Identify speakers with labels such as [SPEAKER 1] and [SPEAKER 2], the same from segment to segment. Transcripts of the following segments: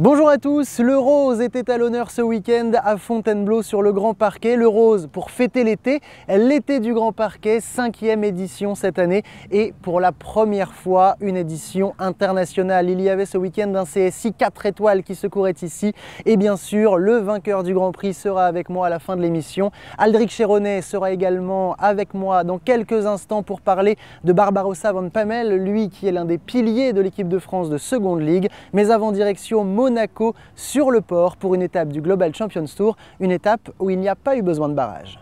[SPEAKER 1] Bonjour à tous, le rose était à l'honneur ce week-end à Fontainebleau sur le Grand Parquet. Le rose pour fêter l'été du Grand Parquet, 5e édition cette année et pour la première fois une édition internationale. Il y avait ce week-end un CSI 4 étoiles qui se courait ici et bien sûr le vainqueur du Grand Prix sera avec moi à la fin de l'émission. Aldric Cheronnet sera également avec moi dans quelques instants pour parler de Barbarossa Van Pamel, lui qui est l'un des piliers de l'équipe de France de Seconde Ligue. Mais avant, direction Monaco sur le port pour une étape du Global Champions Tour, une étape où il n'y a pas eu besoin de barrage.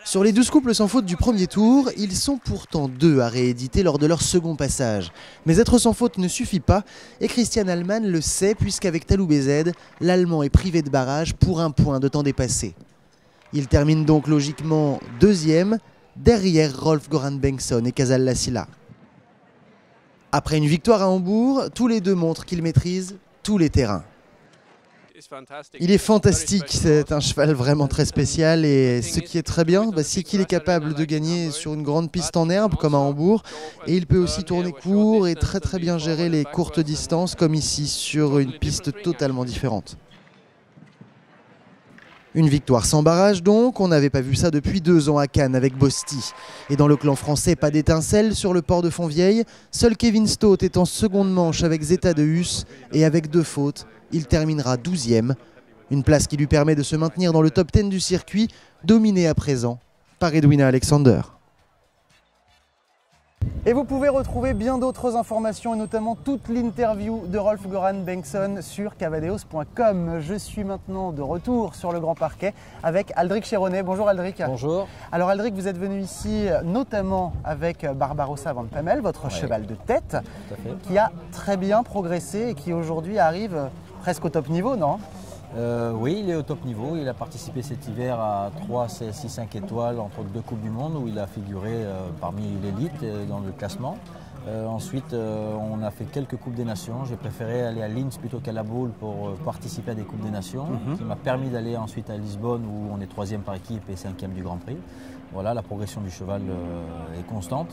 [SPEAKER 2] Sur les 12 couples sans faute du premier tour, ils sont pourtant 2 à rééditer lors de leur second passage. Mais être sans faute ne suffit pas et Christian Allman le sait puisqu'avec Talou BZ, l'Allemand est privé de barrage pour un point de temps dépassé. Il termine donc logiquement 2e, derrière Rolf-Göran Bengtsson et Casal Lassila. Après une victoire à Hambourg, tous les deux montrent qu'ils maîtrisent tous les terrains. Il est fantastique, c'est un cheval vraiment très spécial et ce qui est très bien, c'est qu'il est capable de gagner sur une grande piste en herbe comme à Hambourg et il peut aussi tourner court et très bien gérer les courtes distances comme ici sur une piste totalement différente. Une victoire sans barrage donc, on n'avait pas vu ça depuis 2 ans à Cannes avec Bosti. Et dans le clan français, pas d'étincelle sur le port de Fontvieille, seul Kevin Stott est en seconde manche avec Zeta de Hus et avec 2 fautes, il terminera 12e. Une place qui lui permet de se maintenir dans le top 10 du circuit, dominé à présent par Edwina Alexander.
[SPEAKER 1] Et vous pouvez retrouver bien d'autres informations et notamment toute l'interview de Rolf-Göran Bengtsson sur cavadeos.com. Je suis maintenant de retour sur le Grand Parquet avec Aldric Cheronnet. Bonjour Aldric.
[SPEAKER 3] Bonjour.
[SPEAKER 1] Alors Aldric, vous êtes venu ici notamment avec Barbarossa Van Pamel, votre cheval de tête, qui a très bien progressé et qui aujourd'hui arrive presque au top niveau, non ?
[SPEAKER 3] Oui, il est au top niveau. Il a participé cet hiver à 3 CSI 5 étoiles entre 2 Coupes du Monde où il a figuré parmi l'élite dans le classement. Ensuite, on a fait quelques Coupes des Nations. J'ai préféré aller à Linz plutôt qu'à La Baule pour participer à des Coupes des Nations, qui m'a permis d'aller ensuite à Lisbonne où on est 3e par équipe et 5e du Grand Prix. Voilà, la progression du cheval est constante.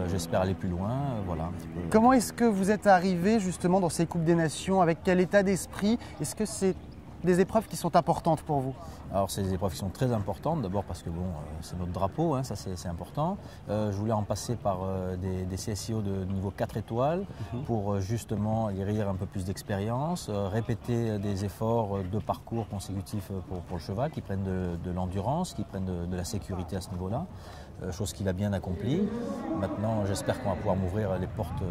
[SPEAKER 3] J'espère aller plus loin. Voilà, un petit peu.
[SPEAKER 1] Comment est-ce que vous êtes arrivé justement dans ces Coupes des Nations? Avec quel état d'esprit? Est-ce que c'est des épreuves qui sont importantes pour vous?
[SPEAKER 3] Alors c'est des épreuves qui sont très importantes, d'abord parce que bon, c'est notre drapeau, hein, ça c'est important. Je voulais en passer par des CSIO de niveau 4 étoiles pour justement acquérir un peu plus d'expérience, répéter des efforts de parcours consécutifs pour le cheval, qui prennent de l'endurance, qui prennent de la sécurité à ce niveau-là. Chose qu'il a bien accomplie. Maintenant, j'espère qu'on va pouvoir m'ouvrir les portes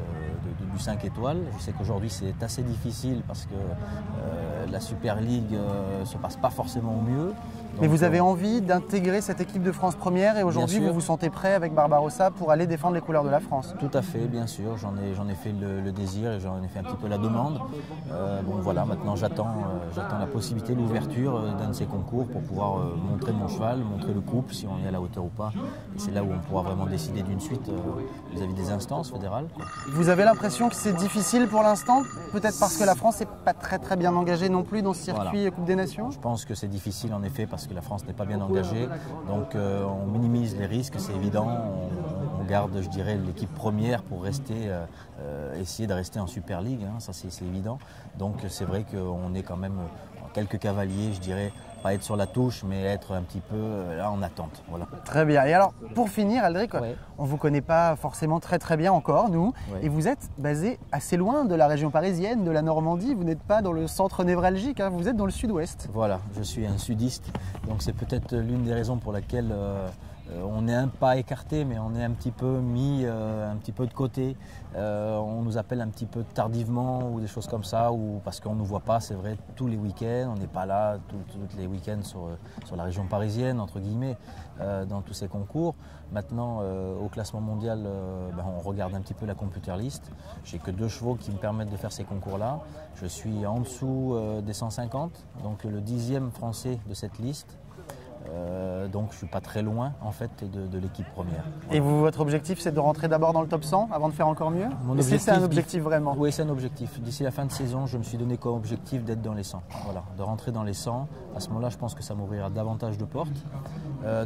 [SPEAKER 3] du 5 étoiles. Je sais qu'aujourd'hui, c'est assez difficile parce que la Super League ne se passe pas forcément au mieux. Donc,
[SPEAKER 1] mais vous avez envie d'intégrer cette équipe de France première et aujourd'hui, vous vous sentez prêt avec Barbarossa pour aller défendre les couleurs de la France?
[SPEAKER 3] Tout à fait, bien sûr. J'en ai fait le désir et j'en ai fait un petit peu la demande. Bon, voilà, maintenant, j'attends la possibilité, l'ouverture d'un de ces concours pour pouvoir montrer mon cheval, montrer le couple, si on est à la hauteur ou pas. Et c'est là où on pourra vraiment décider d'une suite vis-à-vis des instances fédérales.
[SPEAKER 1] Vous avez l'impression que c'est difficile pour l'instant? Peut-être parce que la France n'est pas très bien engagée non plus dans ce circuit Coupe des Nations?
[SPEAKER 3] Je pense que c'est difficile en effet parce que la France n'est pas bien engagée. Donc on minimise les risques, c'est évident. On garde, je dirais, l'équipe première pour rester, essayer de rester en Super League, hein, ça c'est évident. Donc c'est vrai qu'on est quand même quelques cavaliers, je dirais, pas être sur la touche, mais être un petit peu là en attente. Voilà.
[SPEAKER 1] Très bien. Et alors, pour finir, Aldric, on ne vous connaît pas forcément très bien encore, nous, et vous êtes basé assez loin de la région parisienne, de la Normandie. Vous n'êtes pas dans le centre névralgique, hein, vous êtes dans le sud-ouest.
[SPEAKER 3] Voilà, je suis un sudiste, donc c'est peut-être l'une des raisons pour laquelle on n'est pas écarté, mais on est un petit peu mis un petit peu de côté. On nous appelle un petit peu tardivement ou des choses comme ça, ou parce qu'on ne nous voit pas, c'est vrai, tous les week-ends. On n'est pas là tous les week-ends sur la région parisienne, entre guillemets, dans tous ces concours. Maintenant, au classement mondial, on regarde un petit peu la computer list. J'ai que 2 chevaux qui me permettent de faire ces concours-là. Je suis en dessous des 150, donc le 10e français de cette liste. Donc je ne suis pas très loin en fait de l'équipe première.
[SPEAKER 1] Et vous, votre objectif, c'est de rentrer d'abord dans le top 100 avant de faire encore mieux? Est-ce que c'est un objectif vraiment?
[SPEAKER 3] Oui, c'est un objectif. D'ici la fin de saison, je me suis donné comme objectif d'être dans les 100. Voilà, de rentrer dans les 100. À ce moment-là, je pense que ça m'ouvrira davantage de portes.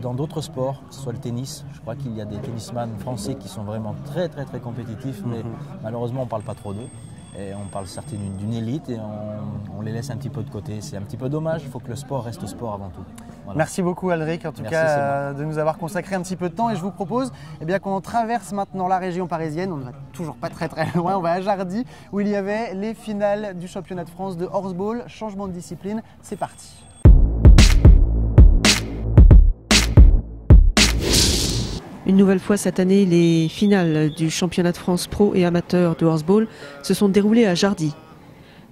[SPEAKER 3] Dans d'autres sports, que ce soit le tennis, je crois qu'il y a des tennisman français qui sont vraiment très compétitifs, mais malheureusement, on ne parle pas trop d'eux. Et on parle certes d'une élite et on les laisse un petit peu de côté. C'est un petit peu dommage, il faut que le sport reste sport avant tout. Voilà.
[SPEAKER 1] Merci beaucoup Aldric, en tout cas de nous avoir consacré un petit peu de temps, et je vous propose qu'on traverse maintenant la région parisienne. On ne va toujours pas très loin, on va à Jardy où il y avait les finales du championnat de France de horseball. Changement de discipline, c'est parti.
[SPEAKER 4] Une nouvelle fois cette année, les finales du championnat de France pro et amateur de horseball se sont déroulées à Jardy.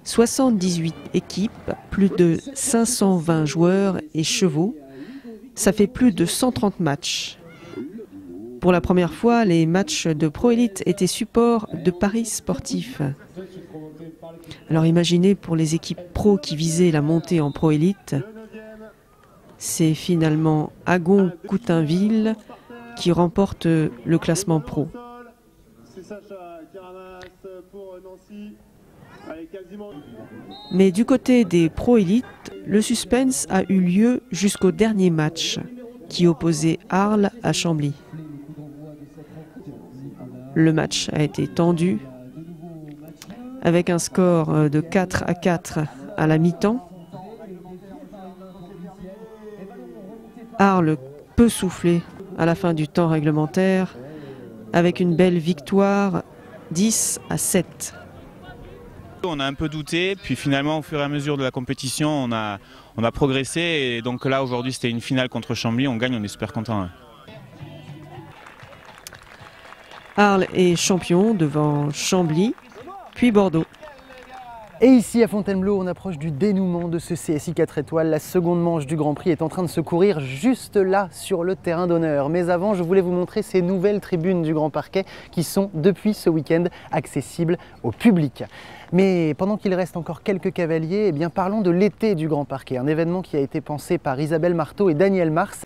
[SPEAKER 4] 78 équipes, plus de 520 joueurs et chevaux. Ça fait plus de 130 matchs. Pour la première fois, les matchs de Pro Élite étaient support de paris sportifs. Alors imaginez pour les équipes pro qui visaient la montée en Pro Élite, c'est finalement Agon-Coutainville qui remporte le classement pro. Mais du côté des Pro Élites, le suspense a eu lieu jusqu'au dernier match qui opposait Arles à Chambly. Le match a été tendu avec un score de 4-4 à la mi-temps. Arles peut souffler à la fin du temps réglementaire avec une belle victoire 10-7.
[SPEAKER 5] On a un peu douté, puis finalement au fur et à mesure de la compétition on a progressé, et donc là aujourd'hui c'était une finale contre Chambly, on gagne, on est super content.
[SPEAKER 4] Arles est champion devant Chambly, puis Bordeaux.
[SPEAKER 1] Et ici à Fontainebleau, on approche du dénouement de ce CSI 4 étoiles. La seconde manche du Grand Prix est en train de se courir juste là sur le terrain d'honneur. Mais avant, je voulais vous montrer ces nouvelles tribunes du Grand Parquet qui sont depuis ce week-end accessibles au public. Mais pendant qu'il reste encore quelques cavaliers, parlons de l'été du Grand Parquet, un événement qui a été pensé par Isabelle Marteau et Daniel Mars.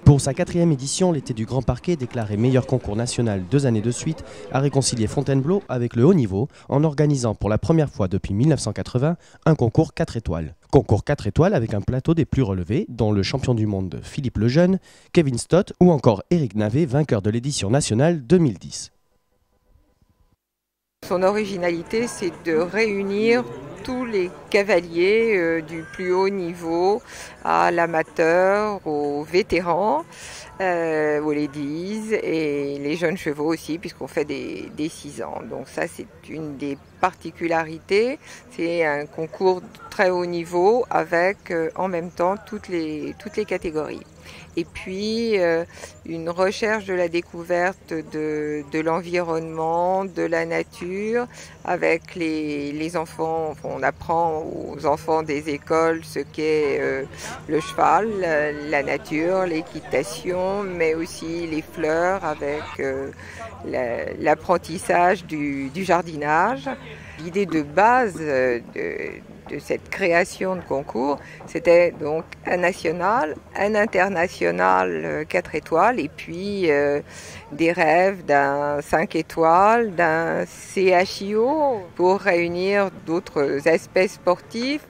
[SPEAKER 6] Pour sa 4e édition, l'été du Grand Parquet, déclaré meilleur concours national 2 années de suite, a réconcilié Fontainebleau avec le haut niveau en organisant pour la première fois depuis 1980 un concours 4 étoiles. Concours 4 étoiles avec un plateau des plus relevés, dont le champion du monde Philippe Lejeune, Kevin Stott ou encore Éric Navet, vainqueur de l'édition nationale 2010.
[SPEAKER 7] Son originalité, c'est de réunir tous les cavaliers du plus haut niveau à l'amateur, aux vétérans, aux ladies et les jeunes chevaux aussi, puisqu'on fait des 6 ans. Donc ça, c'est une des particularités. C'est un concours de très haut niveau avec en même temps toutes les catégories. Et puis une recherche de la découverte de l'environnement, de la nature, avec les enfants. On apprend aux enfants des écoles ce qu'est le cheval, la nature, l'équitation, mais aussi les fleurs avec l'apprentissage du jardinage. L'idée de base de cette création de concours, c'était donc un national, un international 4 étoiles et puis des rêves d'un 5 étoiles, d'un CHIO pour réunir d'autres aspects sportifs,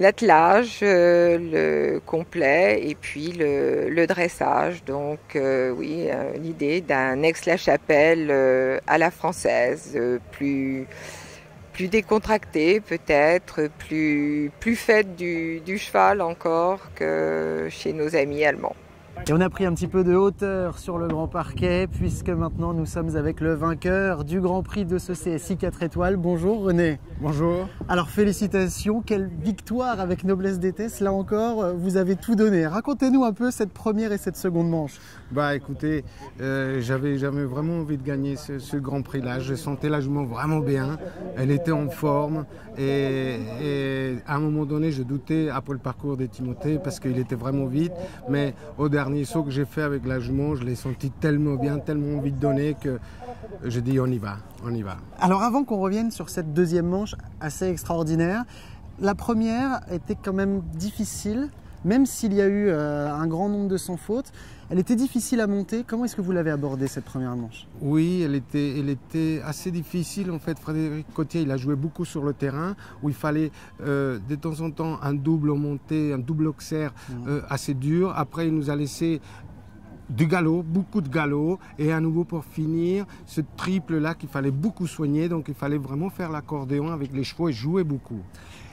[SPEAKER 7] l'attelage, le complet et puis le dressage. Donc oui, l'idée d'un Aix-la-Chapelle à la française, plus décontracté peut-être, plus faite du cheval encore que chez nos amis allemands.
[SPEAKER 1] Et on a pris un petit peu de hauteur sur le Grand Parquet puisque maintenant nous sommes avec le vainqueur du Grand Prix de ce CSI 4 étoiles. Bonjour René.
[SPEAKER 8] Bonjour.
[SPEAKER 1] Alors félicitations, quelle victoire avec Noblesse d'Étesse. Là encore, vous avez tout donné. Racontez-nous un peu cette première et cette seconde manche.
[SPEAKER 8] Bah écoutez, j'avais vraiment envie de gagner ce Grand Prix-là. Je sentais la jument vraiment bien, elle était en forme et à un moment donné je doutais après le parcours de Timothée parce qu'il était vraiment vite, mais au dernier saut que j'ai fait avec la jument, je l'ai senti tellement bien, tellement envie de donner que je dis on y va, on y va.
[SPEAKER 1] Alors avant qu'on revienne sur cette deuxième manche assez extraordinaire, la première était quand même difficile. Même s'il y a eu un grand nombre de sans faute, elle était difficile à monter. Comment est-ce que vous l'avez abordée cette première manche?
[SPEAKER 8] Oui, elle était assez difficile. En fait, Frédéric Cottier, il a joué beaucoup sur le terrain où il fallait de temps en temps un double montée, un double auxerre assez dur. Après, il nous a laissé du galop, beaucoup de galop, et à nouveau pour finir, ce triple-là qu'il fallait beaucoup soigner, donc il fallait vraiment faire l'accordéon avec les chevaux et jouer beaucoup.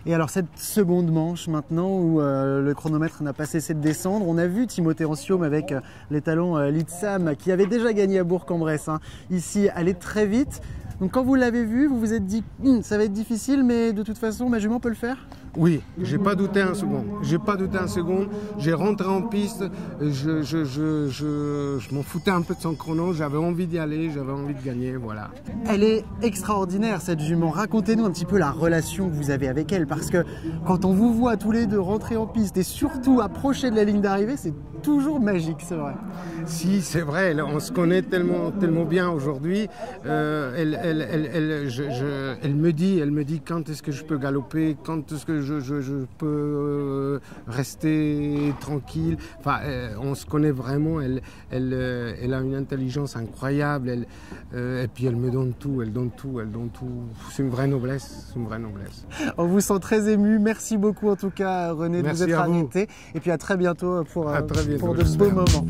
[SPEAKER 1] Et alors cette seconde manche maintenant où le chronomètre n'a pas cessé de descendre, on a vu Timothée Anciaume avec les talons Litsam qui avait déjà gagné à Bourg-en-Bresse, hein, ici aller très vite. Donc quand vous l'avez vu, vous vous êtes dit ça va être difficile mais de toute façon ma jument peut le faire?
[SPEAKER 8] Oui, j'ai pas douté un second. J'ai pas douté un second. J'ai rentré en piste. Je m'en foutais un peu de son chrono. J'avais envie d'y aller. J'avais envie de gagner. Voilà.
[SPEAKER 1] Elle est extraordinaire cette jument. Racontez-nous un petit peu la relation que vous avez avec elle, parce que quand on vous voit tous les deux rentrer en piste et surtout approcher de la ligne d'arrivée, c'est toujours magique, c'est vrai.
[SPEAKER 8] Si, c'est vrai. On se connaît tellement bien aujourd'hui. Elle me dit quand est-ce que je peux galoper, quand est-ce que je peux rester tranquille. Enfin, on se connaît vraiment. Elle a une intelligence incroyable. Et puis elle me donne tout. Elle donne tout. C'est une vraie noblesse. C'est une vraie noblesse.
[SPEAKER 1] On vous sent très ému. Merci beaucoup en tout cas, René, de vous être invité. Et puis à très bientôt pour de beaux moments.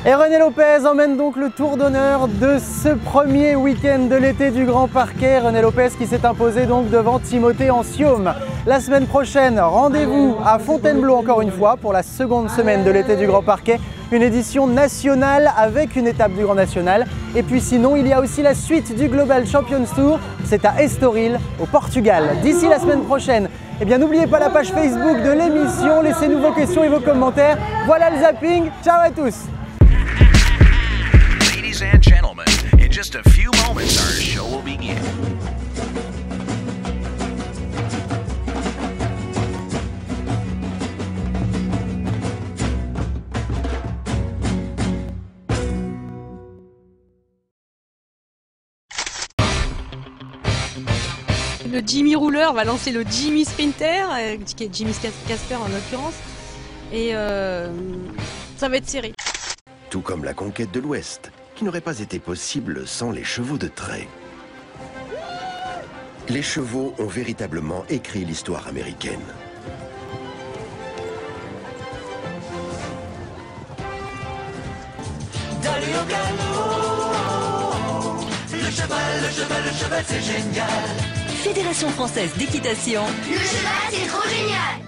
[SPEAKER 1] Et René Lopez emmène donc le tour d'honneur de ce premier week-end de l'été du Grand Parquet. René Lopez qui s'est imposé donc devant Timothée Anciaume. La semaine prochaine, rendez-vous à Fontainebleau encore une fois pour la seconde semaine de l'été du Grand Parquet. Une édition nationale avec une étape du Grand National. Et puis sinon, il y a aussi la suite du Global Champions Tour. C'est à Estoril, au Portugal. D'ici la semaine prochaine, eh bien n'oubliez pas la page Facebook de l'émission. Laissez-nous vos questions et vos commentaires. Voilà le zapping. Ciao à tous.
[SPEAKER 9] Ladies and gentlemen, in just a few moments our show will begin.
[SPEAKER 10] Le Jimmy Rouleur va lancer le Jimmy Sprinter, qui est Jimmy Casper en l'occurrence, et ça va être serré.
[SPEAKER 11] Tout comme la conquête de l'Ouest, qui n'aurait pas été possible sans les chevaux de trait. Les chevaux ont véritablement écrit l'histoire américaine.
[SPEAKER 12] D'aller au galop, le cheval, c'est génial.
[SPEAKER 13] Fédération française d'équitation.
[SPEAKER 12] Le cheval, c'est trop génial.